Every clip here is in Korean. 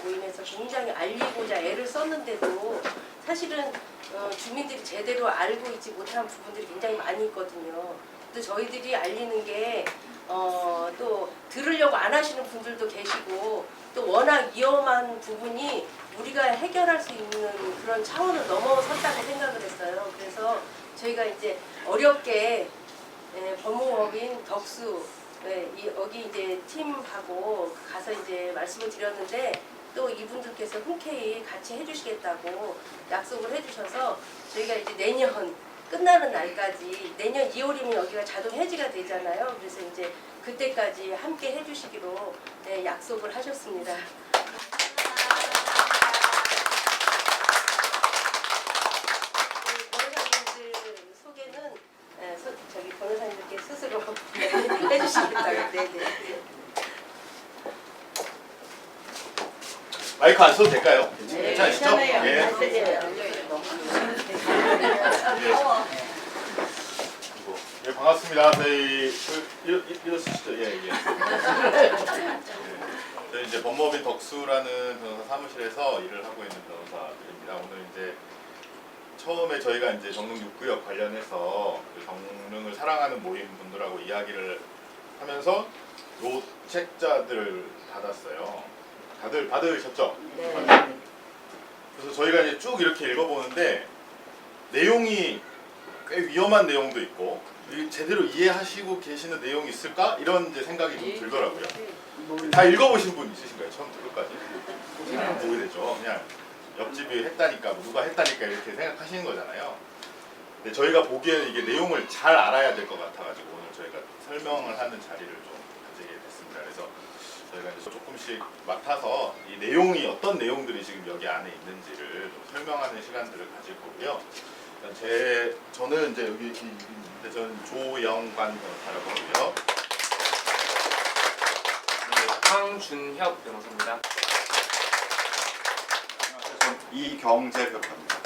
모임에서 굉장히 알리고자 애를 썼는데도 사실은 주민들이 제대로 알고 있지 못한 부분들이 굉장히 많이 있거든요. 또 저희들이 알리는 게 또 들으려고 안 하시는 분들도 계시고 또 워낙 위험한 부분이 우리가 해결할 수 있는 그런 차원을 넘어섰다고 생각을 했어요. 그래서 저희가 이제 어렵게 법무법인 덕수 여기 이제 팀하고 가서 이제 말씀을 드렸는데 또 이분들께서 흔쾌히 같이 해주시겠다고 약속을 해주셔서 저희가 이제 내년 끝나는 날까지 내년 2월이면 여기가 자동 해지가 되잖아요. 그래서 이제 그때까지 함께 해주시기로 약속을 하셨습니다. 변호사님들 소개는 저기 변호사님들께 스스로 해주시겠다고. 네네. 마이크 안 써도 될까요? 네, 괜찮으시죠? 예, 반갑습니다. 저희 일어서시죠. 예. 저희 이제 법무법인 덕수라는 변호사 사무실에서 일을 하고 있는 변호사들입니다. 오늘 이제 처음에 저희가 이제 정릉 6구역 관련해서 그 정릉을 사랑하는 모임 분들하고 이야기를 하면서 요 책자들을 받았어요. 다들 받으셨죠? 네. 그래서 저희가 이제 쭉 이렇게 읽어보는데 내용이 꽤 위험한 내용도 있고 제대로 이해하시고 계시는 내용이 있을까? 이런 이제 생각이 좀 들더라고요. 다 읽어보신 분 있으신가요? 처음부터 끝까지? 안 보게 되죠. 그냥 옆집이 했다니까 누가 했다니까 이렇게 생각하시는 거잖아요. 근데 저희가 보기에는 이게 내용을 잘 알아야 될 것 같아가지고 오늘 저희가 설명을 하는 자리를 좀 가지게 됐습니다. 그래서 저희가 이제 조금씩 맡아서 이 내용이 어떤 내용들이 지금 여기 안에 있는지를 좀 설명하는 시간들을 가질 거고요. 저는 이제 여기 있는데 저는 조영관 변호사라고 하고요. 황준혁 변호사입니다. 저는 이경재 변호사입니다.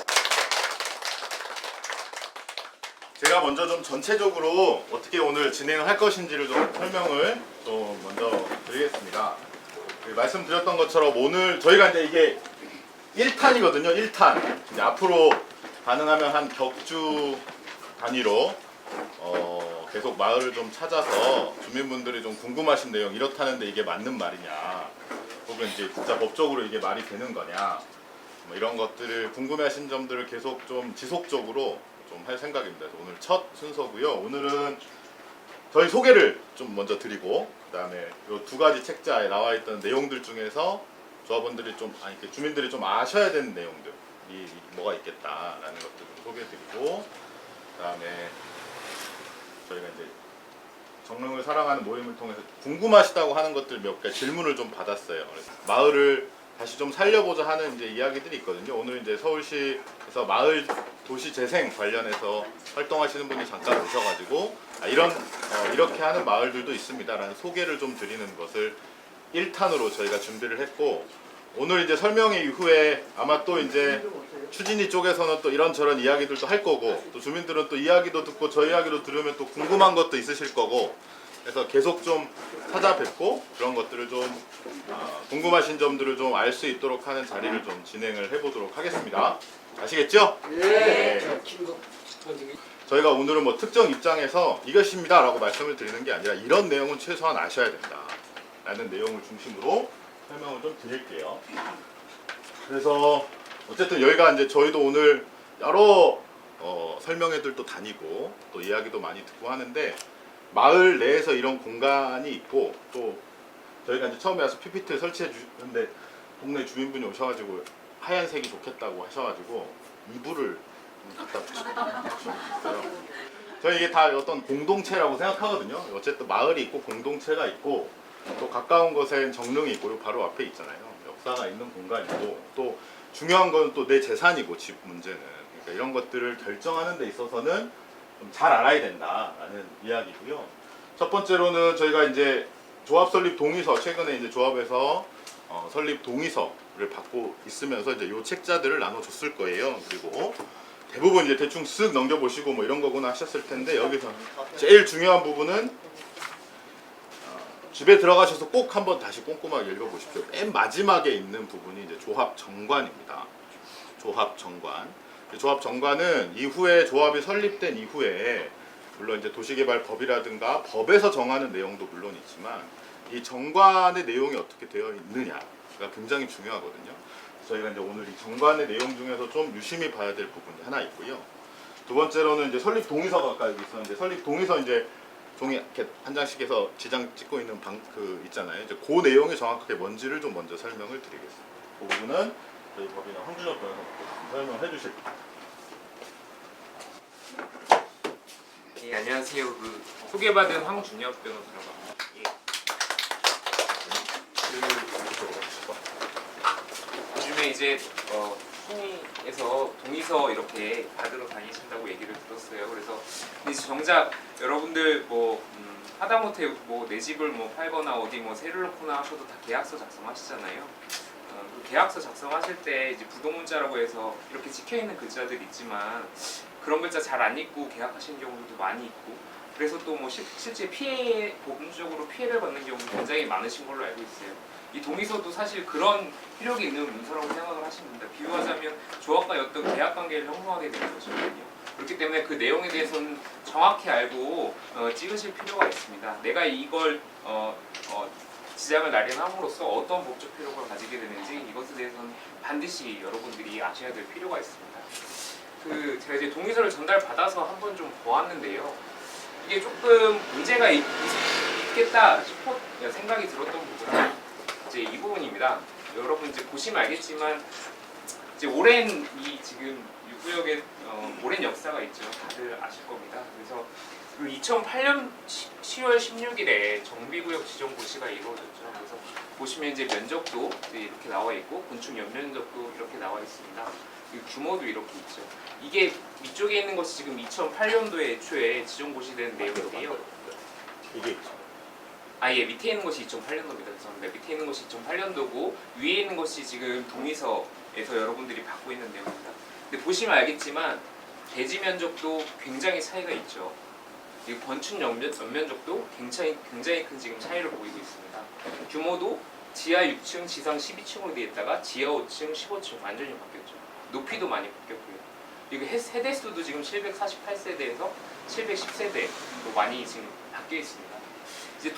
제가 먼저 좀 전체적으로 어떻게 오늘 진행을 할 것인지를 좀 설명을 좀 먼저 드리겠습니다. 말씀드렸던 것처럼 오늘 저희가 이제 이게 1탄이거든요. 1탄. 이제 앞으로 가능하면 한 격주 단위로 계속 마을을 좀 찾아서 주민분들이 좀 궁금하신 내용 이렇다는데 이게 맞는 말이냐 혹은 이제 진짜 법적으로 이게 말이 되는 거냐 뭐 이런 것들을 궁금해하신 점들을 계속 좀 지속적으로 좀 할 생각입니다. 그래서 오늘 첫 순서고요. 오늘은 저희 소개를 좀 먼저 드리고 그다음에 이 두 가지 책자에 나와 있던 내용들 중에서 조합원들이 좀 주민들이 좀 아셔야 되는 내용들이 뭐가 있겠다라는 것들을 소개해드리고 그다음에 저희가 이제 정릉을 사랑하는 모임을 통해서 궁금하시다고 하는 것들 몇 개 질문을 좀 받았어요. 그래서 마을을 다시 좀 살려보자 하는 이제 이야기들이 있거든요. 오늘 이제 서울시에서 마을 도시 재생 관련해서 활동하시는 분이 잠깐 오셔가지고 이렇게 하는 마을들도 있습니다라는 소개를 좀 드리는 것을 1탄으로 저희가 준비를 했고 오늘 이제 설명회 이후에 아마 또 이제 추진위 쪽에서는 또 이런저런 이야기들도 할 거고 또 주민들은 또 이야기도 듣고 저 이야기도 들으면 또 궁금한 것도 있으실 거고 그래서 계속 좀 찾아뵙고 그런 것들을 좀 궁금하신 점들을 좀 알 수 있도록 하는 자리를 좀 진행을 해보도록 하겠습니다. 아시겠죠? 네. 저희가 오늘은 뭐 특정 입장에서 이것입니다 라고 말씀을 드리는 게 아니라 이런 내용은 최소한 아셔야 된다 라는 내용을 중심으로 설명을 좀 드릴게요. 그래서 어쨌든 여기가 이제 저희도 오늘 여러 설명회들도 다니고 또 이야기도 많이 듣고 하는데 마을 내에서 이런 공간이 있고 또 저희가 이제 처음에 와서 PPT를 설치해 주는데 동네 주민분이 오셔가지고 하얀색이 좋겠다고 하셔가지고 이불을 갖다 붙였어요. 저희 이게 다 어떤 공동체라고 생각하거든요. 어쨌든 마을이 있고 공동체가 있고 또 가까운 곳엔 정릉이 있고 바로 앞에 있잖아요. 역사가 있는 공간이고 또 중요한 건 또 내 재산이고 집 문제는 그러니까 이런 것들을 결정하는 데 있어서는 좀 잘 알아야 된다라는 이야기고요. 첫 번째로는 저희가 이제 조합 설립 동의서 최근에 이제 조합에서 설립 동의서를 받고 있으면서 이제 요 책자들을 나눠줬을 거예요. 그리고 대부분 이제 대충 쓱 넘겨보시고 뭐 이런 거구나 하셨을 텐데 여기서 제일 중요한 부분은 집에 들어가셔서 꼭 한번 다시 꼼꼼하게 읽어보십시오. 맨 마지막에 있는 부분이 이제 조합 정관입니다. 조합 정관. 조합 정관은 이후에 조합이 설립된 이후에 물론 이제 도시개발법이라든가 법에서 정하는 내용도 물론 있지만 이 정관의 내용이 어떻게 되어 있느냐가 굉장히 중요하거든요. 저희가 이제 오늘 이 정관의 내용 중에서 좀 유심히 봐야 될 부분이 하나 있고요. 두 번째로는 이제 설립 동의서가 아까 여기 있었는데 설립 동의서 이제 종이 이렇게 한 장씩 해서 지장 찍고 있는 그 있잖아요. 이제 그 내용이 정확하게 뭔지를 좀 먼저 설명을 드리겠습니다. 그 부분은 저희 법인의 황준혁 변호사님께서 설명해 주실 겁니다. 예, 안녕하세요. 그 소개받은 황준혁 변호사라고 합니다. 요즘에 이제 총회에서 동의서 이렇게 받으러 다니신다고 얘기를 들었어요. 그래서 이제 정작 여러분들 뭐 하다못해 뭐 내 집을 뭐 팔거나 어디 뭐 세를 놓거나 하셔도 다 계약서 작성하시잖아요. 그 계약서 작성하실 때 이제 부동문자라고 해서 이렇게 찍혀 있는 글자들 있지만 그런 글자 잘 안 읽고 계약하시는 경우도 많이 있고 그래서 또 뭐 실제 피해 보금적으로 피해를 받는 경우 굉장히 많으신 걸로 알고 있어요. 이 동의서도 사실 그런 필요가 있는 문서라고 생각을 하십니다. 비유하자면 조합과의 어떤 계약 관계를 형성하게 되는 것이거든요. 그렇기 때문에 그 내용에 대해서는 정확히 알고 찍으실 필요가 있습니다. 내가 이걸 지장을 마련함으로써 어떤 법적 효력을 가지게 되는지 이것에 대해서는 반드시 여러분들이 아셔야 될 필요가 있습니다. 제가 이제 동의서를 전달받아서 한번 좀 보았는데요. 이게 조금 문제가 있겠다 싶어 생각이 들었던 부분은 이제 이 부분입니다. 여러분 이제 보시면 알겠지만 이제 오랜 이 지금 유구역의 오랜 역사가 있죠. 다들 아실 겁니다. 그래서 그 2008년 10월 16일에 정비구역 지정 고시가 이루어졌죠. 그래서 보시면 이제 면적도 이제 이렇게 나와 있고 건축 연면적도 이렇게 나와 있습니다. 규모도 이렇게 있죠. 이게 위쪽에 있는 것이 지금 2008년도에 애초에 지정 고시된 내용인데요. 이게 있죠. 예, 밑에 있는 것이 2008년도입니다. 죄송합니다. 밑에 있는 것이 2008년도고 위에 있는 것이 지금 동의서에서 여러분들이 받고 있는 내용입니다. 근데 보시면 알겠지만 대지 면적도 굉장히 차이가 있죠. 그리고 건축 연면적도 굉장히 큰 지금 차이를 보이고 있습니다. 규모도 지하 6층, 지상 12층으로 되어 있다가 지하 5층, 15층 완전히 바뀌었죠. 높이도 많이 바뀌었고요. 그리고 세대수도 지금 748세대에서 710세대로 많이 지금 바뀌어 있습니다. 이제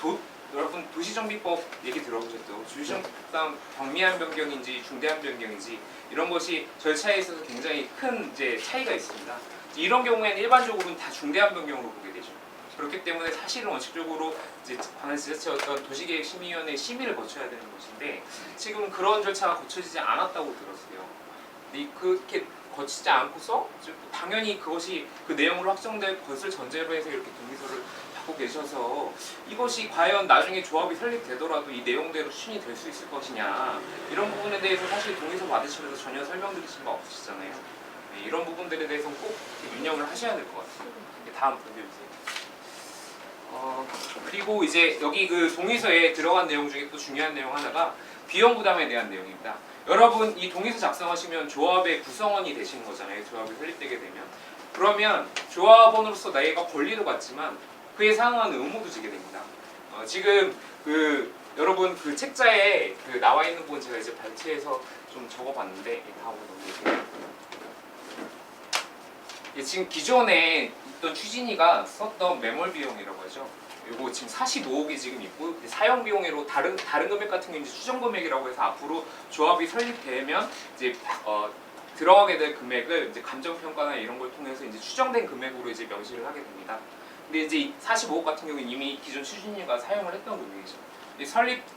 여러분 도시정비법 얘기 들어보셨죠? 주시정법상 경미한 변경인지 중대한 변경인지 이런 것이 절차에 있어서 굉장히 큰 이제 차이가 있습니다. 이런 경우에는 일반적으로는 다 중대한 변경으로 보게 되죠. 그렇기 때문에 사실은 원칙적으로 이제 광역지자체 어떤 도시계획심의위원회 심의를 거쳐야 되는 것인데 지금 그런 절차가 거쳐지지 않았다고 들었어요. 근데 그렇게 거치지 않고서 당연히 그것이 그 내용으로 확정될 것을 전제로 해서 이렇게 동의서를 받고 계셔서 이것이 과연 나중에 조합이 설립되더라도 이 내용대로 추진이 될 수 있을 것이냐 이런 부분에 대해서 사실 동의서 받으시면서 전혀 설명드리신 바 없으시잖아요. 네, 이런 부분들에 대해서는 꼭 유념을 하셔야 될 것 같아요. 다음 보여주세요. 그리고 이제 여기 그 동의서에 들어간 내용 중에 또 중요한 내용 하나가 비용 부담에 대한 내용입니다. 여러분 이 동의서 작성하시면 조합의 구성원이 되시는 거잖아요. 조합이 설립되게 되면 그러면 조합원으로서 나이가 권리도 갖지만 그에 상응하는 의무도 지게 됩니다. 지금 여러분 그 책자에 나와 있는 부분 제가 이제 발췌해서 좀 적어봤는데 다음으로 넘겨주세요. 지금 기존에 있던 추진위가 썼던 매몰 비용이라고 하죠. 이거 지금 45억이 지금 있고 사용 비용으로 다른 금액 같은 경우는 추정 금액이라고 해서 앞으로 조합이 설립되면 이제 들어가게 될 금액을 이제 감정 평가나 이런 걸 통해서 이제 추정된 금액으로 이제 명시를 하게 됩니다. 근데 이제 45억 같은 경우는 이미 기존 추진위가 사용을 했던 금액이죠.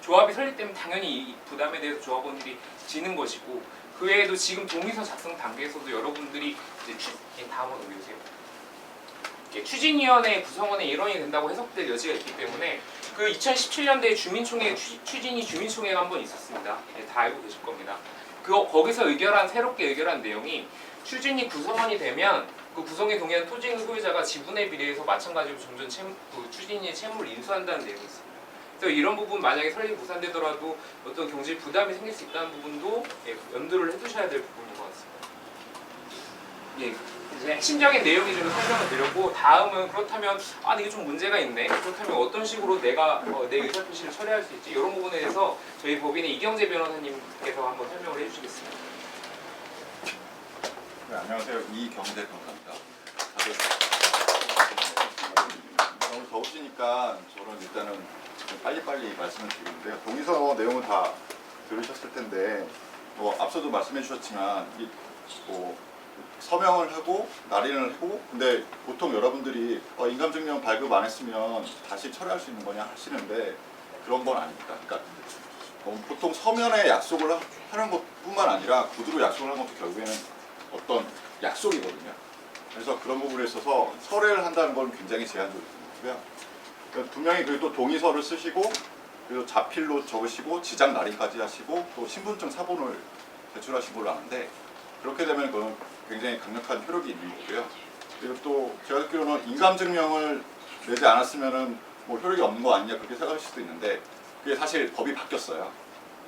조합이 설립되면 당연히 이 부담에 대해서 조합원들이 지는 것이고 그 외에도 지금 동의서 작성 단계에서도 여러분들이 이제 다음으로 넘겨주세요. 추진위원회 구성원의 일원이 된다고 해석될 여지가 있기 때문에 그 2017년도에 주민총회 추진위 주민총회가 한 번 있었습니다. 다 알고 계실 겁니다. 거기서 새롭게 의결한 내용이 추진위 구성원이 되면 그 구성에 동의한 토지 소유자가 지분에 비례해서 마찬가지로 종전 추진위의 채무를 인수한다는 내용이 있습니다. 그래서 이런 부분 만약에 설립 무산되더라도 어떤 경제 부담이 생길 수 있다는 부분도 염두를 해두셔야 될 부분인 것 같습니다. 그냥 핵심적인 내용 위주로 설명을 드렸고 다음은 그렇다면 아 이게 좀 문제가 있네. 그렇다면 어떤 식으로 내가 내 의사표시를 처리할 수 있지? 이런 부분에 대해서 저희 법인의 이경재 변호사님께서 한번 설명을 해주시겠습니다. 네, 안녕하세요. 이경재 변호사입니다. 너무 더우시니까 저는 일단은 좀 빨리빨리 말씀을 드리는데요. 동의서 내용은 다 들으셨을 텐데 앞서도 말씀해 주셨지만 서명을 하고 날인을 하고 근데 보통 여러분들이 인감증명 발급 안 했으면 다시 철회할 수 있는 거냐 하시는데 그런 건 아닙니다. 그러니까 보통 서면에 약속을 하는 것뿐만 아니라 구두로 약속을 하는 것도 결국에는 어떤 약속이거든요. 그래서 그런 부분에 있어서 철회를 한다는 건 굉장히 제한적이고요. 분명히 그리고 또 동의서를 쓰시고 그리고 자필로 적으시고 지장 날인까지 하시고 또 신분증 사본을 제출하신 걸로 아는데 그렇게 되면 그건 굉장히 강력한 효력이 있는 거고요. 그리고 또 제가 듣기로는 인감증명을 내지 않았으면은 뭐 효력이 없는 거 아니냐 그렇게 생각하실 수도 있는데 그게 사실 법이 바뀌었어요.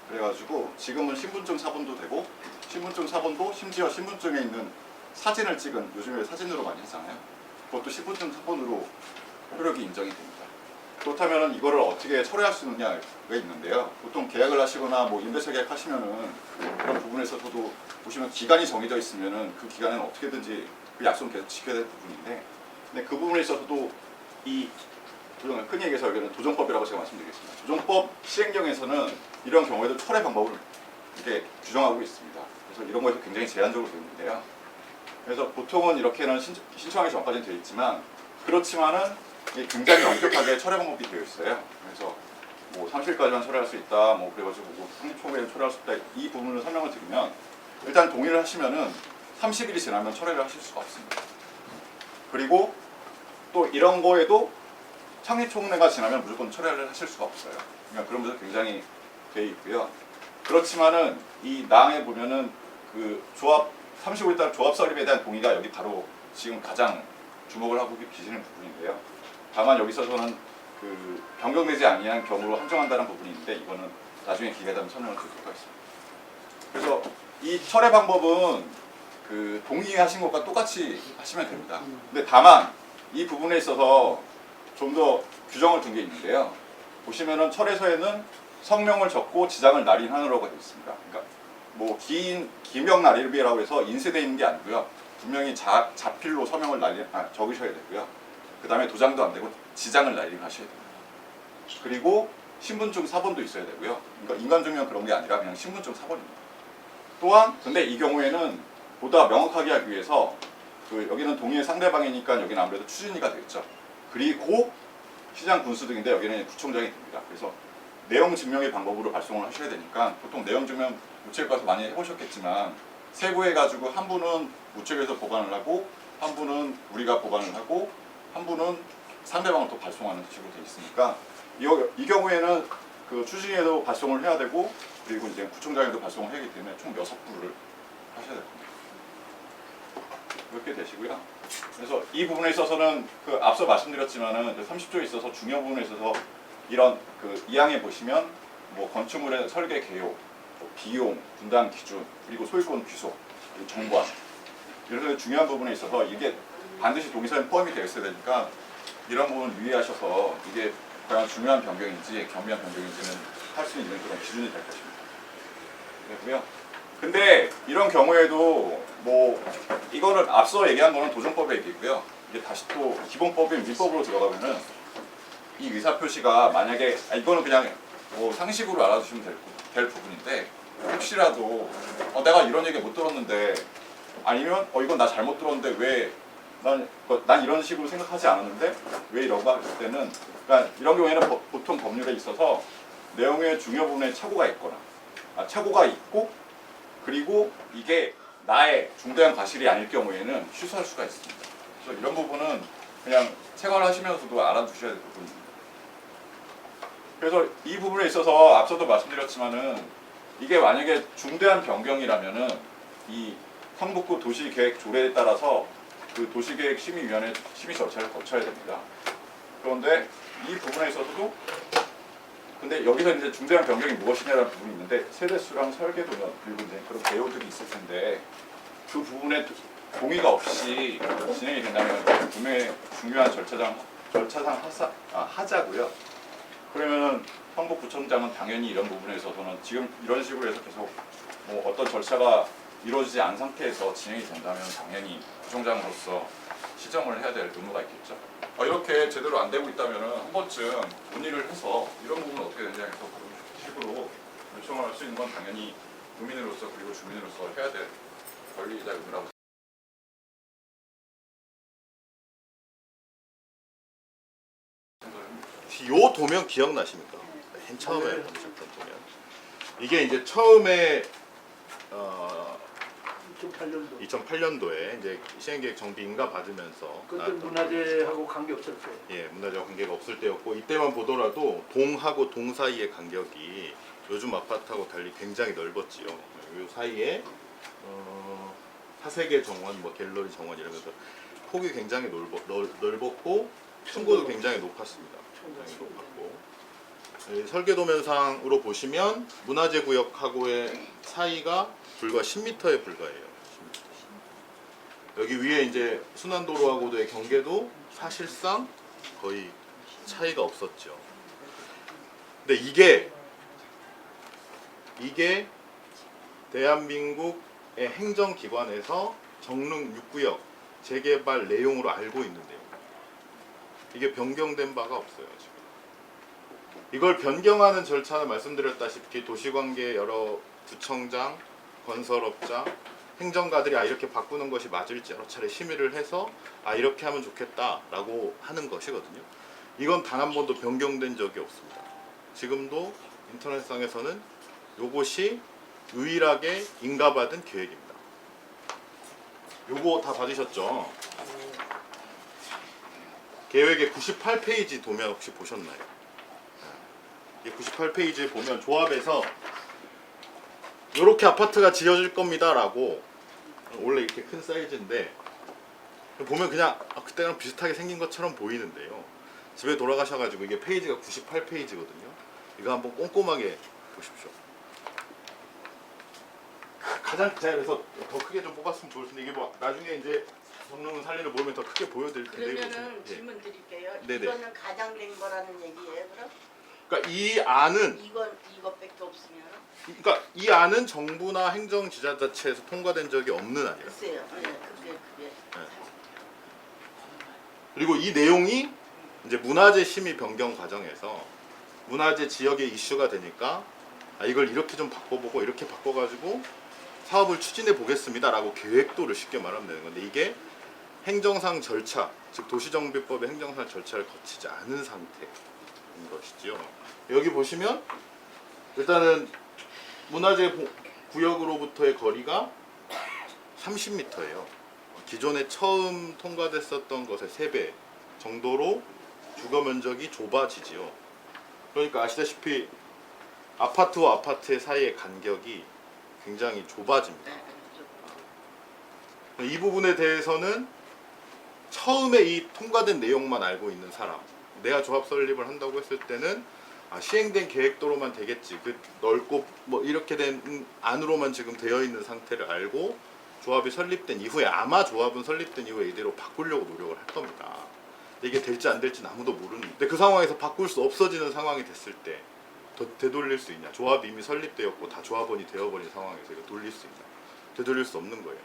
그래가지고 지금은 신분증 사본도 되고 신분증 사본도 심지어 신분증에 있는 사진을 찍은 요즘에 사진으로 많이 하잖아요. 그것도 신분증 사본으로 효력이 인정이 됩니다. 그렇다면 이거를 어떻게 철회할 수 있느냐가 있는데요. 보통 계약을 하시거나 뭐 임대차 계약 하시면은 그런 부분에서도 보시면 기간이 정해져 있으면은 그 기간에는 어떻게든지 그 약속은 계속 지켜야 될 부분인데, 근데 그 부분에 있어서도 이 흔히 얘기해서 여기는 도정법이라고 제가 말씀드리겠습니다. 도정법 시행령에서는 이런 경우에도 철회 방법을 이렇게 규정하고 있습니다. 그래서 이런 거에서 굉장히 제한적으로 되어 있는데요. 그래서 보통은 이렇게는 신청하기 전까지는 되어 있지만 그렇지만은 굉장히 엄격하게 철회 방법이 되어 있어요. 그래서 뭐 30일까지만 철회할 수 있다, 뭐 그래가지고 뭐 30초에 철회할 수 있다 이 부분을 설명을 드리면 일단 동의를 하시면은 30일이 지나면 철회를 하실 수가 없습니다. 그리고 또 이런 거에도 창립총회가 지나면 무조건 철회를 하실 수가 없어요. 그러니까 그런 부분도 굉장히 되어 있고요. 그렇지만은 이 낭에 보면은 그 조합 35일 조합 설립에 대한 동의가 여기 바로 지금 가장 주목을 하고 계시는 부분인데요. 다만 여기서는 그 변경되지 아니한 경우로 한정한다는 부분이 있는데 이거는 나중에 기회가 되면 설명을 드리도록 하겠습니다. 그래서 이 철회 방법은 그 동의하신 것과 똑같이 하시면 됩니다. 근데 다만 이 부분에 있어서 좀 더 규정을 둔 게 있는데요. 보시면은 철회서에는 성명을 적고 지장을 날인하라고 되어 있습니다. 그러니까 뭐 기명 날인이라고 해서 인쇄되어 있는 게 아니고요. 분명히 자필로 서명을 적으셔야 되고요. 그 다음에 도장도 안 되고 지장을 날인하셔야 됩니다. 그리고 신분증 사본도 있어야 되고요. 그러니까 인감증명 그런 게 아니라 그냥 신분증 사본입니다. 또한 근데 이 경우에는 보다 명확하게 하기 위해서 여기는 동의의 상대방이니까 여기는 아무래도 추진위가 되겠죠. 그리고 시장 군수 등인데 여기는 구청장이 됩니다. 그래서 내용 증명의 방법으로 발송을 하셔야 되니까 보통 내용 증명 우체국 가서 많이 해보셨겠지만 세부해가지고 한 분은 우체국에서 보관을 하고 한 분은 우리가 보관을 하고 한 분은 상대방을 또 발송하는 식으로 되어 있으니까 이 경우에는 그 추진위에도 발송을 해야 되고 그리고 이제 구청장에도 발송을 해야 하기 때문에 총 6부를 하셔야 될 겁니다. 이렇게 되시고요. 그래서 이 부분에 있어서는 그 앞서 말씀드렸지만은 30조에 있어서 중요 부분에 있어서 이런 그 2항에 보시면 뭐 건축물의 설계 개요, 뭐 비용, 분담 기준, 그리고 소유권 귀속, 그리고 정관 이런 중요한 부분에 있어서 이게 반드시 동의서에 포함이 되어 있어야 되니까 이런 부분 유의하셔서 이게 과연 중요한 변경인지 경미한 변경인지는 할 수 있는 그런 기준이 될 것입니다. 그렇고요. 근데 이런 경우에도 뭐 이거는 앞서 얘기한 거는 도정법의 얘기고요. 이게 다시 또 기본법인 민법으로 들어가면은 이 의사표시가 만약에 이거는 그냥 뭐 상식으로 알아두시면 될 부분인데 혹시라도 내가 이런 얘기 못 들었는데 아니면 이건 나 잘못 들었는데 왜 난 이런 식으로 생각하지 않았는데 왜 이러고 했을 때는 그러니까 이런 경우에는 보통 법률에 있어서 내용의 중요 부분에 착오가 있거나 착오가 있고 그리고 이게 나의 중대한 과실이 아닐 경우에는 취소할 수가 있습니다. 그래서 이런 부분은 그냥 생활하시면서도 알아두셔야 될 부분입니다. 그래서 이 부분에 있어서 앞서도 말씀드렸지만은 이게 만약에 중대한 변경이라면은 이 성북구 도시계획 조례에 따라서 그 도시계획심의위원회 심의 절차를 거쳐야 됩니다. 그런데 이 부분에 있어서도 근데 여기서 이제 중대한 변경이 무엇이냐라는 부분이 있는데 세대수랑 설계도면 그리고 이제 그런 개요들이 있을 텐데 그 부분에 동의가 없이 진행이 된다면 분명히 중요한 절차상 하자고요. 그러면 황복구청장은 당연히 이런 부분에 있어서는 지금 이런 식으로 해서 계속 뭐 어떤 절차가 이루어지지 않은 상태에서 진행이 된다면 당연히 구청장으로서 시정을 해야 될 의무가 있겠죠. 이렇게 제대로 안 되고 있다면 한 번쯤 논의를 해서 이런 부분은 어떻게 되느냐 해서 그런 식으로 요청을 할 수 있는 건 당연히 국민으로서 그리고 주민으로서 해야 될 권리이자 의무라고 생각합니다. 혹시 요 도면 기억나십니까? 맨 처음에 보셨던 도면. 이게 이제 처음에 2008년도에 이제 시행계획 정비 인가 받으면서 그때 나왔던 문화재하고 관계 없었어요. 예, 문화재와 관계가 없을 때였고 이때만 보더라도 동하고 동 사이의 간격이 요즘 아파트하고 달리 굉장히 넓었지요. 요 사이에 사색의 정원, 뭐 갤러리 정원 이러면서 폭이 굉장히 넓었고 층고도 굉장히 높았습니다. 굉장히 높았고 설계도면상으로 보시면 문화재 구역하고의 사이가 불과 10m에 불과해요. 10m. 여기 위에 이제 순환도로하고의 경계도 사실상 거의 차이가 없었죠. 근데 이게 대한민국의 행정기관에서 정릉 6구역 재개발 내용으로 알고 있는데요. 이게 변경된 바가 없어요, 지금. 이걸 변경하는 절차는 말씀드렸다시피 도시관계 여러 구청장, 건설업자, 행정가들이 이렇게 바꾸는 것이 맞을지 여러 차례 심의를 해서 이렇게 하면 좋겠다라고 하는 것이거든요. 이건 단 한 번도 변경된 적이 없습니다. 지금도 인터넷상에서는 요것이 유일하게 인가받은 계획입니다. 요거 다 받으셨죠? 계획의 98페이지 도면 혹시 보셨나요? 이 98페이지에 보면 조합에서 이렇게 아파트가 지어질 겁니다 라고 원래 이렇게 큰 사이즈인데 보면 그냥 그때랑 비슷하게 생긴 것처럼 보이는데요. 집에 돌아가셔가지고 이게 페이지가 98페이지거든요. 이거 한번 꼼꼼하게 보십시오. 가장 제가 그래서 더 크게 좀 뽑았으면 좋을 텐데 이게 뭐 나중에 이제 정릉 살리를 모으면 더 크게 보여드릴 텐데 그러면은 예. 질문 드릴게요. 네네. 이거는 가장된 거라는 얘기예요, 그럼? 그러니까 이 안은 이것밖에 없으면? 그러니까 이 안은 정부나 행정지자체에서 통과된 적이 없는 안이에요. 글쎄요. 네, 그게. 그리고 이 내용이 이제 문화재 심의 변경 과정에서 문화재 지역의 이슈가 되니까 이걸 이렇게 좀 바꿔보고 이렇게 바꿔가지고 사업을 추진해 보겠습니다라고 계획도를 쉽게 말하면 되는 건데 이게 행정상 절차, 즉 도시정비법의 행정상 절차를 거치지 않은 상태인 것이죠. 여기 보시면 일단은 문화재 구역으로부터의 거리가 30m예요. 기존에 처음 통과됐었던 것의 3배 정도로 주거 면적이 좁아지지요. 그러니까 아시다시피 아파트와 아파트 사이의 간격이 굉장히 좁아집니다. 이 부분에 대해서는 처음에 이 통과된 내용만 알고 있는 사람, 내가 조합 설립을 한다고 했을 때는 시행된 계획도로만 되겠지, 그 넓고 뭐 이렇게 된 안으로만 지금 되어 있는 상태를 알고 조합이 설립된 이후에 아마 조합은 설립된 이후에 이대로 바꾸려고 노력을 할 겁니다. 근데 이게 될지 안 될지는 아무도 모르는데 그 상황에서 바꿀 수 없어지는 상황이 됐을 때 되돌릴 수 있냐? 조합이 이미 설립되었고 다 조합원이 되어버린 상황에서 이거 돌릴 수 있냐? 되돌릴 수 없는 거예요.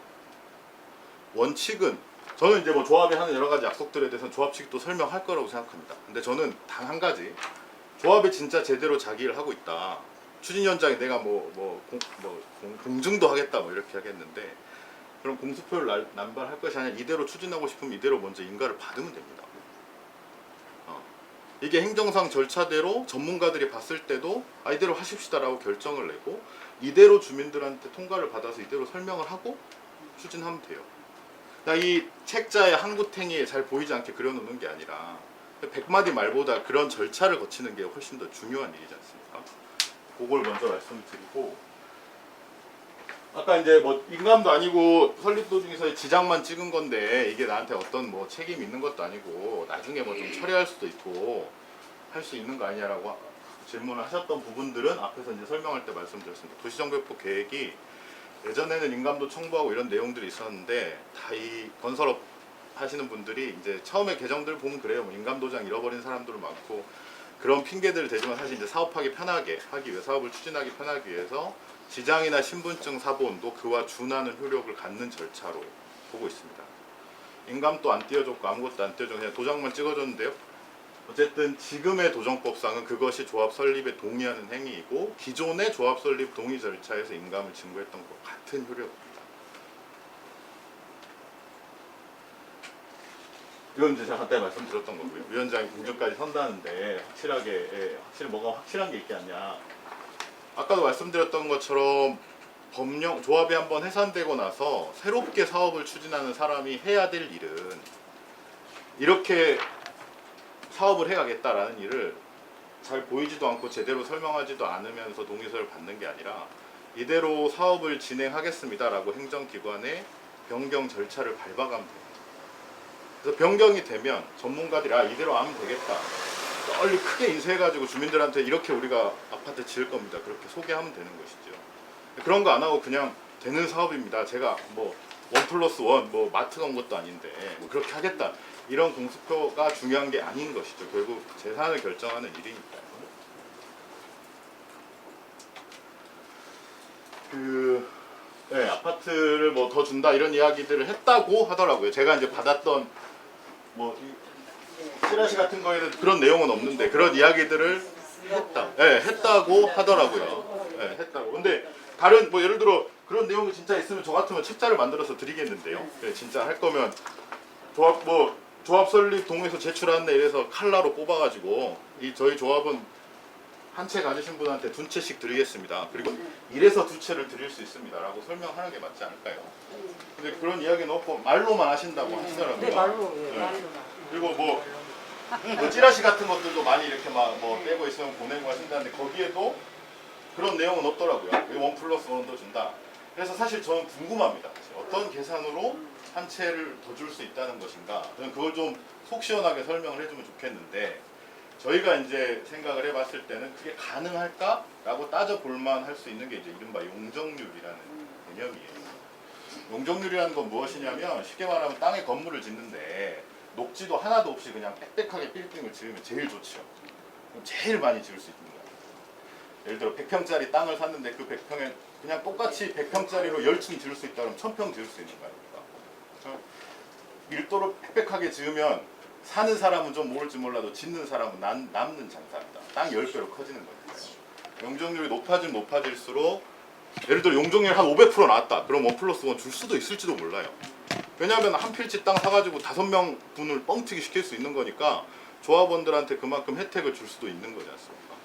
원칙은 저는 이제 뭐 조합이 하는 여러 가지 약속들에 대해서는 조합 측이 또 설명할 거라고 생각합니다. 근데 저는 단 한 가지, 조합이 진짜 제대로 자기 일을 하고 있다. 추진위원장이 내가 공증도 하겠다 뭐 이렇게 하겠는데 그럼 공수표를 남발할 것이 아니라 이대로 추진하고 싶으면 이대로 먼저 인가를 받으면 됩니다. 이게 행정상 절차대로 전문가들이 봤을 때도 이대로 하십시다라고 결정을 내고 이대로 주민들한테 통과를 받아서 이대로 설명을 하고 추진하면 돼요. 이 책자의 항구탱이에 잘 보이지 않게 그려놓는 게 아니라 100마디 말보다 그런 절차를 거치는 게 훨씬 더 중요한 일이지 않습니까? 그걸 먼저 말씀드리고 아까 이제 뭐 인감도 아니고 설립 도중에서 지장만 찍은 건데 이게 나한테 어떤 뭐 책임 있는 것도 아니고 나중에 뭐 좀 처리할 수도 있고 할 수 있는 거 아니냐라고 질문을 하셨던 부분들은 앞에서 이제 설명할 때 말씀드렸습니다. 도시정비법 계획이 예전에는 인감도 청구하고 이런 내용들이 있었는데 다 이 건설업 하시는 분들이 이제 처음에 계정들 보면 그래요. 뭐 인감도장 잃어버린 사람들 많고 그런 핑계들을 대지만 사실 이제 사업하기 편하게 하기 위해 사업을 추진하기 편하기 위해서 지장이나 신분증 사본도 그와 준하는 효력을 갖는 절차로 보고 있습니다. 인감도 안 띄워줬고 아무것도 안 띄워줘 그냥 도장만 찍어줬는데요. 어쨌든 지금의 도정법상은 그것이 조합 설립에 동의하는 행위이고 기존의 조합 설립 동의 절차에서 인감을 증거했던 것 같은 효력입니다. 이건 이제 제가 간단히 말씀드렸던 거고요. 위원장이 공정까지 선다는데 확실하게 확실히 뭐가 확실한 게 있겠냐. 아까도 말씀드렸던 것처럼 법령 조합이 한번 해산되고 나서 새롭게 사업을 추진하는 사람이 해야 될 일은 이렇게 사업을 해가겠다라는 일을 잘 보이지도 않고 제대로 설명하지도 않으면서 동의서를 받는 게 아니라 이대로 사업을 진행하겠습니다라고 행정기관의 변경 절차를 밟아가면 돼요. 그래서 변경이 되면 전문가들이 이대로 하면 되겠다. 빨리 크게 인쇄해가지고 주민들한테 이렇게 우리가 아파트 지을 겁니다. 그렇게 소개하면 되는 것이죠. 그런 거 안 하고 그냥 되는 사업입니다. 제가 뭐 1+1 뭐 마트 간 것도 아닌데 뭐 그렇게 하겠다. 이런 공수표가 중요한 게 아닌 것이죠. 결국 재산을 결정하는 일이니까요. 네, 아파트를 뭐 더 준다 이런 이야기들을 했다고 하더라고요. 제가 이제 받았던 뭐 찌라시 같은 거에는 그런 내용은 없는데 그런 이야기들을 했다고 하더라고요. 네, 했다고. 근데 다른 뭐 예를 들어 그런 내용이 진짜 있으면 저 같으면 책자를 만들어서 드리겠는데요. 네, 진짜 할 거면 조합 설립 동의서 제출하는데 이래서 칼라로 뽑아가지고 이 저희 조합은 한 채 가지신 분한테 2채씩 드리겠습니다. 그리고 이래서 2채를 드릴 수 있습니다라고 설명하는 게 맞지 않을까요? 근데 그런 이야기는 없고 말로만 하신다고 하시더라고요. 네, 말로. 그리고 뭐 찌라시 같은 것들도 많이 이렇게 막 뭐 떼고 있으면 보내고 하신다는데 거기에도 그런 내용은 없더라고요. 1+1도 준다. 그래서 사실 저는 궁금합니다. 어떤 계산으로 한 채를 더 줄 수 있다는 것인가? 저는 그걸 좀 속 시원하게 설명을 해주면 좋겠는데 저희가 이제 생각을 해봤을 때는 그게 가능할까라고 따져볼만 할 수 있는 게 이제 이른바 용적률이라는 개념이에요. 용적률이라는 건 무엇이냐면 쉽게 말하면 땅에 건물을 짓는데 녹지도 하나도 없이 그냥 빽빽하게 빌딩을 지으면 제일 좋죠. 그럼 제일 많이 지을 수 있는 거예요. 예를 들어 100평짜리 땅을 샀는데 그 100평에 그냥 똑같이 100평짜리로 10층 지을 수 있다 그러면 1000평 지을 수 있는 거 아닙니까? 밀도로 빽빽하게 지으면 사는 사람은 좀 모를지 몰라도 짓는 사람은 남는 장사입니다. 땅이 10배로 커지는 거니까요. 용적률이 높아지면 높아질수록 예를 들어 용적률 한 500% 나왔다. 그럼 1+1 줄 수도 있을지도 몰라요. 왜냐하면 한 필지 땅 사가지고 5명 분을 뻥튀기 시킬 수 있는 거니까 조합원들한테 그만큼 혜택을 줄 수도 있는 거지 않습니까?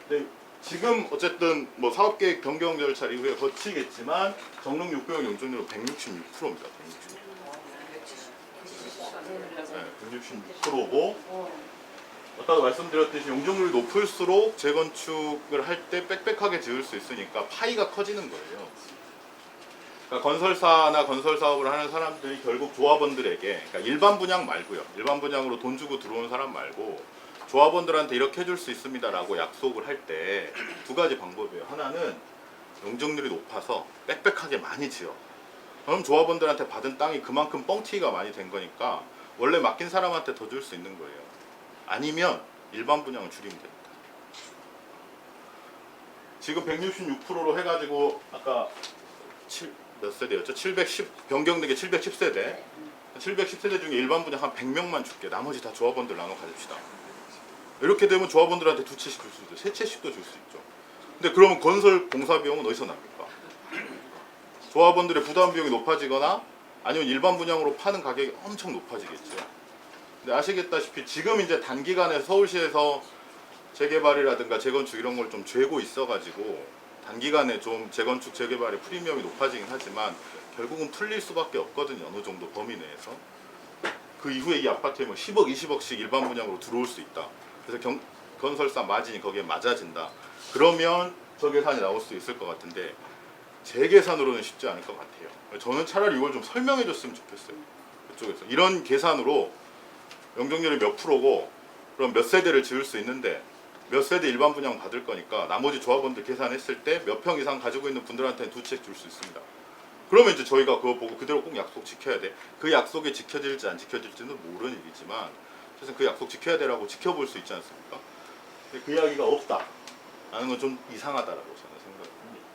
근데 지금 어쨌든 뭐 사업계획 변경 절차 이후에 거치겠지만 정릉 6구역 용적률은 166%입니다. 166%고 아까도 말씀드렸듯이 용적률이 높을수록 재건축을 할 때 빽빽하게 지을 수 있으니까 파이가 커지는 거예요. 그러니까 건설사나 건설 사업을 하는 사람들이 결국 조합원들에게 그러니까 일반 분양 말고요. 일반 분양으로 돈 주고 들어온 사람 말고 조합원들한테 이렇게 해줄 수 있습니다라고 약속을 할 때 두 가지 방법이에요. 하나는 용적률이 높아서 빽빽하게 많이 지어. 그럼 조합원들한테 받은 땅이 그만큼 뻥튀기가 많이 된 거니까 원래 맡긴 사람한테 더 줄 수 있는 거예요. 아니면 일반 분양을 줄이면 됩니다. 지금 166%로 해가지고 아까 몇 세대였죠? 710 변경된 게 710세대. 710세대 중에 일반 분양 한 100명만 줄게. 나머지 다 조합원들 나눠 가집시다. 이렇게 되면 조합원들한테 2채씩 줄 수 있죠. 3채씩도 줄 수 있죠. 근데 그러면 건설 공사 비용은 어디서 납니까? 조합원들의 부담 비용이 높아지거나 아니면 일반 분양으로 파는 가격이 엄청 높아지겠죠. 근데 아시겠다시피 지금 이제 단기간에 서울시에서 재개발이라든가 재건축 이런 걸 좀 죄고 있어가지고 단기간에 좀 재건축 재개발의 프리미엄이 높아지긴 하지만 결국은 풀릴 수밖에 없거든요. 어느 정도 범위 내에서. 그 이후에 이 아파트에 뭐 10억, 20억씩 일반 분양으로 들어올 수 있다. 그래서 건설사 마진이 거기에 맞아진다. 그러면 저 계산이 나올 수 있을 것 같은데 제 계산으로는 쉽지 않을 것 같아요. 저는 차라리 이걸 좀 설명해 줬으면 좋겠어요. 그쪽에서. 이런 계산으로 용적률이 몇 프로고 그럼 몇 세대를 지을 수 있는데 몇 세대 일반 분양 받을 거니까 나머지 조합원들 계산했을 때 몇 평 이상 가지고 있는 분들한테는 2채 줄 수 있습니다. 그러면 이제 저희가 그거 보고 그대로 꼭 약속 지켜야 돼. 그 약속이 지켜질지 안 지켜질지는 모르는 일이지만 사실 그 약속 지켜야 되라고 지켜볼 수 있지 않습니까? 근데 그 이야기가 없다 라는 건 좀 이상하다라고 저는 생각합니다.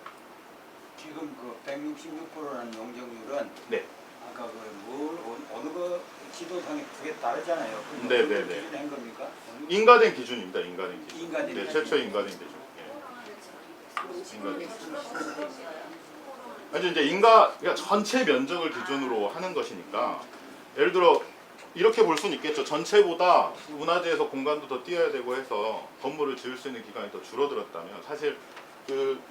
지금 그 166%라는 용적률은 네. 아까 어느 거 지도상에 그게 다르잖아요. 그 네, 용적률 네, 네. 기준에 한 겁니까? 인가된 기준입니다. 인가된 기준. 인가된 네, 기준. 최초 인가된 기준. 예. 인가된 기준. 아니 이제 그러니까 전체 면적을 기준으로 하는 것이니까 예를 들어 이렇게 볼 수는 있겠죠. 전체보다 문화재에서 공간도 더 띄어야 되고 해서 건물을 지을 수 있는 기간이 더 줄어들었다면 사실 그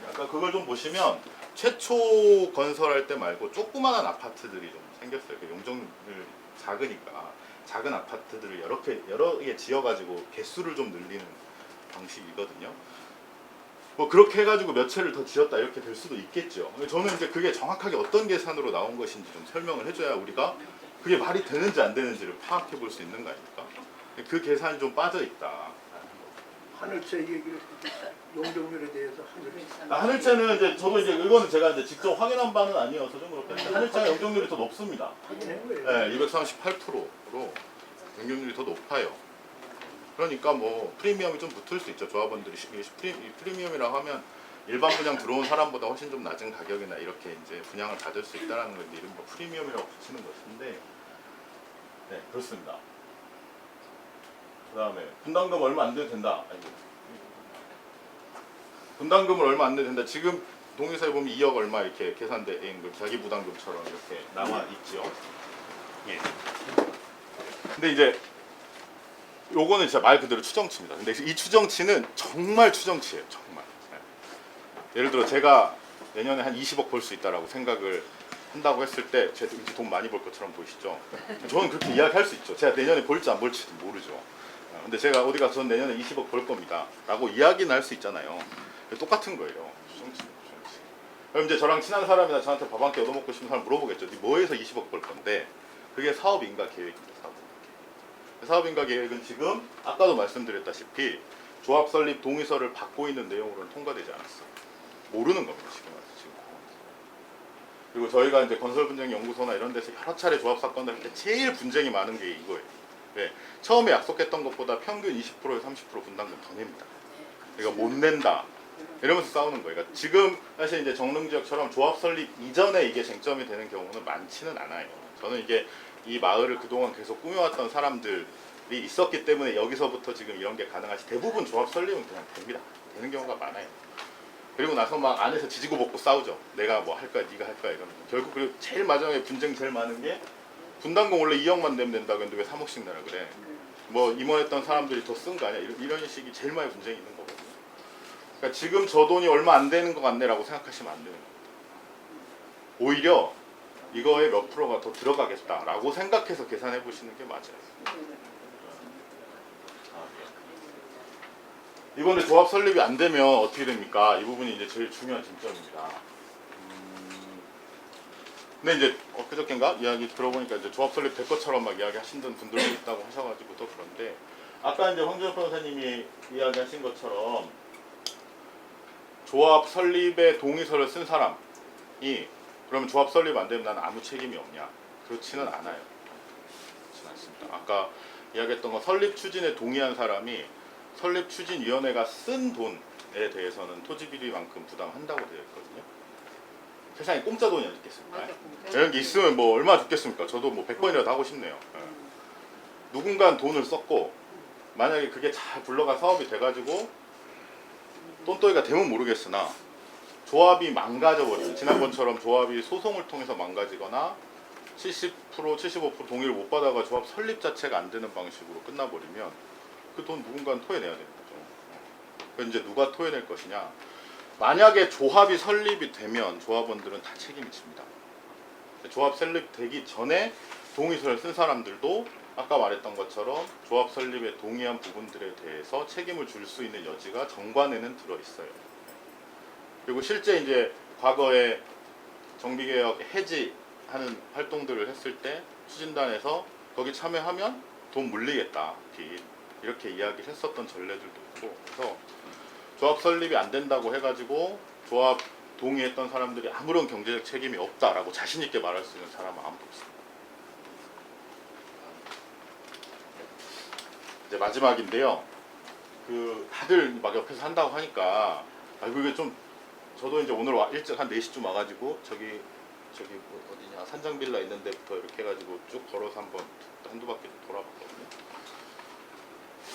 약간 그걸 좀 보시면 최초 건설할 때 말고 조그마한 아파트들이 좀 생겼어요. 그 용적률 작으니까 작은 아파트들을 여러 개 지어가지고 개수를 좀 늘리는 방식이거든요. 뭐 그렇게 해가지고 몇 채를 더 지었다 이렇게 될 수도 있겠죠. 저는 이제 그게 정확하게 어떤 계산으로 나온 것인지 좀 설명을 해줘야 우리가 그게 말이 되는지 안 되는지를 파악해 볼 수 있는 거 아닙니까? 그 계산이 좀 빠져 있다. 하늘채 얘기를 용적률에 대해서 하늘채. 하늘채는 이제 저도 이제 이거는 제가 이제 직접 확인한 바는 아니어서 좀 그렇겠는데 하늘채가 용적률이 더 높습니다. 확인한 거예요. 네, 238%로 용적률이 더 높아요. 그러니까 뭐 프리미엄이 좀 붙을 수 있죠. 조합원들이 프리미엄이라고 하면 일반 분양 들어온 사람보다 훨씬 좀 낮은 가격이나 이렇게 이제 분양을 받을 수 있다라는 걸 이른바 프리미엄이라고 붙이는 것인데, 네 그렇습니다. 그다음에 분담금 얼마 안 돼도 된다. 아이고. 분담금을 얼마 안 돼도 된다. 지금 동의서에 보면 2억 얼마 이렇게 계산된 그 자기 부담금처럼 이렇게 나와 있죠. 예. 근데 이제 요거는 진짜 말 그대로 추정치입니다. 근데 이 추정치는 정말 추정치예요. 정말. 네. 예를 들어 제가 내년에 한 20억 벌 수 있다라고 생각을 한다고 했을 때 제가 왠지 돈 많이 벌 것처럼 보이시죠? 저는 그렇게 이야기할 수 있죠. 제가 내년에 벌지 안 벌지도 모르죠. 근데 제가 어디 가서 전 내년에 20억 벌 겁니다 라고 이야기는 할 수 있잖아요. 똑같은 거예요. 추정치. 그럼 이제 저랑 친한 사람이나 저한테 밥 한 끼 얻어먹고 싶은 사람 물어보겠죠. 네 뭐해서 20억 벌 건데? 그게 사업인가 계획입니다. 사업인가 계획은 지금 아까도 말씀드렸다시피 조합 설립 동의서를 받고 있는 내용으로는 통과되지 않았어요. 모르는 겁니다. 지금. 그리고 저희가 이제 건설분쟁연구소나 이런 데서 여러 차례 조합 사건을 할 때 제일 분쟁이 많은 게 이거예요. 왜? 처음에 약속했던 것보다 평균 20%에서 30% 분담금 더 냅니다. 그러니까 못 낸다. 이러면서 싸우는 거예요. 그러니까 지금 사실 이제 정릉지역처럼 조합 설립 이전에 이게 쟁점이 되는 경우는 많지는 않아요. 저는 이게 이 마을을 그동안 계속 꾸며왔던 사람들이 있었기 때문에 여기서부터 지금 이런 게 가능하지 대부분 조합 설립은 그냥 됩니다. 되는 경우가 많아요. 그리고 나서 막 안에서 지지고 볶고 싸우죠. 내가 뭐 할 거야, 네가 할 거야 이러면서. 결국 그리고 제일 마지막에 분쟁 제일 많은 게 분담금 원래 2억만 내면 된다고 했는데 왜 3억씩 내라 그래. 뭐 임원했던 사람들이 더 쓴 거 아니야. 이런 식이 제일 많이 분쟁이 있는 거거든요. 그러니까 지금 저 돈이 얼마 안 되는 것 같네라고 생각하시면 안 되는 거예요. 오히려 이거에 몇 프로가 더 들어가겠다라고 생각해서 계산해 보시는 게 맞아요. 이번에 조합 설립이 안 되면 어떻게 됩니까? 이 부분이 이제 제일 중요한 쟁점입니다. 근데 이제 엊그저께인가 이야기 들어보니까 이제 조합 설립 될 것처럼 막 이야기하시는 분들도 있다고 하셔가지고 또 그런데 아까 이제 황준혁 변호사님이 이야기하신 것처럼 조합 설립에 동의서를 쓴 사람이 그러면 조합 설립 안 되면 나는 아무 책임이 없냐? 그렇지는 않아요. 그렇지는 않습니다. 아까 이야기했던 건 설립 추진에 동의한 사람이 설립추진위원회가 쓴 돈에 대해서는 토지비리만큼 부담한다고 되어 있거든요. 세상에 공짜 돈이 어디 있겠습니까? 이런 게 있으면 뭐 얼마나 좋겠습니까? 저도 뭐 100번이라도 하고 싶네요. 누군가 돈을 썼고 만약에 그게 잘 굴러가 사업이 돼가지고 돈또이가 되면 모르겠으나 조합이 망가져버리면 지난번처럼 조합이 소송을 통해서 망가지거나 70%, 75% 동의를 못 받아가 조합 설립 자체가 안 되는 방식으로 끝나버리면 그 돈 누군가는 토해내야 되는 거죠. 그럼 이제 누가 토해낼 것이냐? 만약에 조합이 설립이 되면 조합원들은 다 책임이 집니다. 조합 설립되기 전에 동의서를 쓴 사람들도 아까 말했던 것처럼 조합 설립에 동의한 부분들에 대해서 책임을 줄 수 있는 여지가 정관에는 들어 있어요. 그리고 실제 이제 과거에 정비개혁 해지하는 활동들을 했을 때 추진단에서 거기 참여하면 돈 물리겠다. 이렇게 이야기를 했었던 전례들도 있고, 그래서 조합 설립이 안 된다고 해가지고 조합 동의했던 사람들이 아무런 경제적 책임이 없다라고 자신 있게 말할 수 있는 사람은 아무도 없습니다. 이제 마지막인데요. 그 다들 막 옆에서 한다고 하니까 그게 좀 저도 이제 오늘 일찍 한 4시쯤 와가지고 저기 뭐 어디냐 산장빌라 있는 데부터 이렇게 해가지고 쭉 걸어서 한두 바퀴 돌아봤거든요.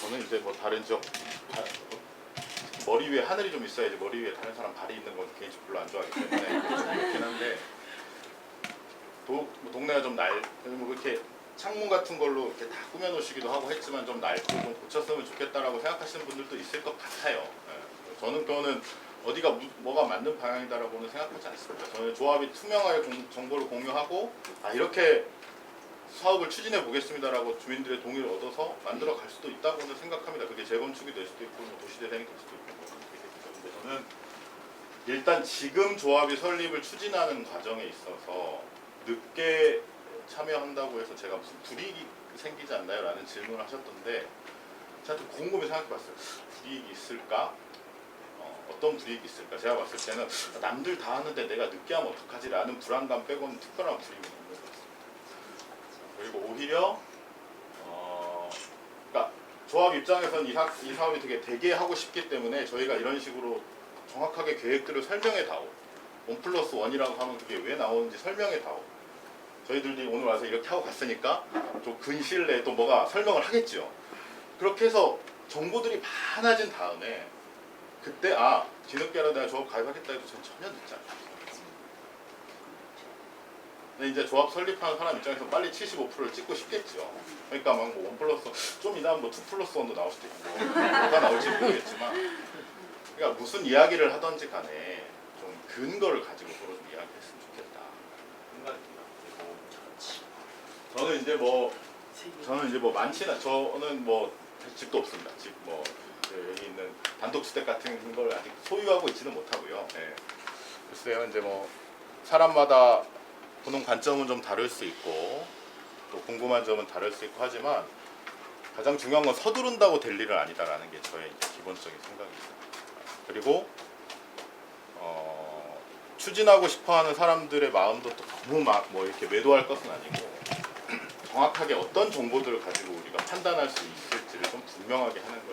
저는 이제 뭐 다른 지역 머리 위에 하늘이 좀 있어야지 머리 위에 다른 사람 발이 있는 건 개인적으로 별로 안 좋아하기 때문에 그렇긴 한데 뭐 동네가 좀 뭐 이렇게 창문 같은 걸로 이렇게 다 꾸며놓으시기도 하고 했지만 좀 낡고 좀 고쳤으면 좋겠다라고 생각하시는 분들도 있을 것 같아요. 예. 저는 그거는 어디가 뭐가 맞는 방향이다라고는 생각하지 않습니다. 저는 조합이 투명하게 정보를 공유하고 이렇게 사업을 추진해 보겠습니다라고 주민들의 동의를 얻어서 만들어 갈 수도 있다고는 생각합니다. 그게 재건축이 될 수도 있고 뭐 도시재생이 될 수도 있고 그런데 저는 일단 지금 조합이 설립을 추진하는 과정에 있어서 늦게 참여한다고 해서 제가 무슨 불이익이 생기지 않나요? 라는 질문을 하셨던데 제가 좀 곰곰이 생각해봤어요. 불이익이 있을까? 어떤 불이익이 있을까? 제가 봤을 때는 남들 다 하는데 내가 늦게 하면 어떡하지? 라는 불안감 빼고는 특별한 불이익은 없는 것 같습니다. 그리고 오히려 그러니까 조합 입장에서는 이 사업이 되게 대게 하고 싶기 때문에 저희가 이런 식으로 정확하게 계획들을 설명해 다오. 1+1이라고 하면 그게 왜 나오는지 설명해 다오. 저희들이 오늘 와서 이렇게 하고 갔으니까 좀 근시일 내에 또 뭐가 설명을 하겠죠. 그렇게 해서 정보들이 많아진 다음에 그때 뒤늦게라도 내가 조합 가입하겠다 해도 전 전혀 늦지 않아요. 근데 이제 조합 설립하는 사람 입장에서 빨리 75%를 찍고 싶겠죠. 그러니까 뭐 1+, 좀 이나면 뭐 2+1도 나올 수도 있고 뭐가 나올지 모르겠지만 그러니까 무슨 이야기를 하던지 간에 좀 근거를 가지고 서로 좀 이야기했으면 좋겠다 생각입니다. 저는 이제 뭐 많지는 저는 뭐 집도 없습니다. 집 뭐 여기 있는 단독주택 같은 걸 아직 소유하고 있지는 못하고요. 네. 글쎄요, 이제 뭐 사람마다 보는 관점은 좀 다를 수 있고 또 궁금한 점은 다를 수 있고 하지만 가장 중요한 건 서두른다고 될 일은 아니다라는 게 저의 이제 기본적인 생각입니다. 그리고 추진하고 싶어하는 사람들의 마음도 또 너무 막 뭐 이렇게 매도할 것은 아니고 정확하게 어떤 정보들을 가지고 우리가 판단할 수 있을지를 좀 분명하게 하는